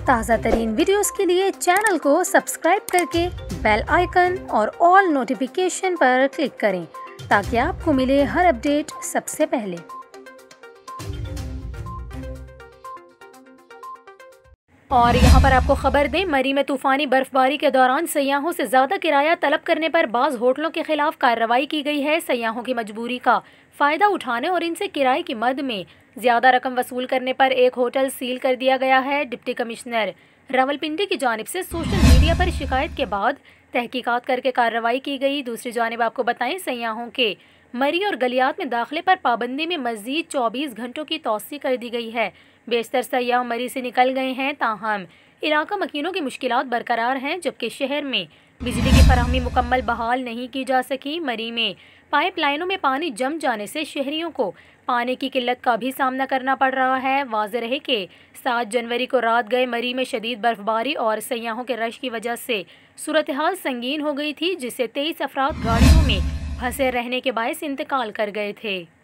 ताज़ा तरीन वीडियोस के लिए चैनल को सब्सक्राइब करके बेल आइकन और ऑल नोटिफिकेशन पर क्लिक करें ताकि आपको मिले हर अपडेट सबसे पहले। और यहाँ पर आपको खबर दें, मरी में तूफानी बर्फबारी के दौरान सयाहों से ज़्यादा किराया तलब करने पर बाज़ होटलों के खिलाफ कार्रवाई की गई है। सयाहों की मजबूरी का फ़ायदा उठाने और इनसे किराए की मद में ज़्यादा रकम वसूल करने पर एक होटल सील कर दिया गया है। डिप्टी कमिश्नर रावलपिंडी की जानिब से सोशल मीडिया पर शिकायत के बाद तहकीकात करके कार्रवाई की गई। दूसरी जानिब आपको बताएं, सयाहों के मरी और गलियात में दाखिले पर पाबंदी में मज़ीद 24 घंटों की तौसी कर दी गई है। बेशतर सयाह मरी से निकल गए हैं, ताहम इलाका मकीनों की मुश्किलात बरकरार हैं, जबकि शहर में बिजली की फराहमी मुकम्मल बहाल नहीं की जा सकी। मरी में पाइप लाइनों में पानी जम जाने से शहरियों को पानी की किल्लत का भी सामना करना पड़ रहा है। वाज़ेह रहे कि 7 जनवरी को रात गए मरी में शदीद बर्फबारी और सयाहों के रश की वजह से सूरत हाल संगीन हो गई थी, जिससे 23 अफराद गाड़ियों में फंसे रहने के बायस इंतकाल कर गए थे।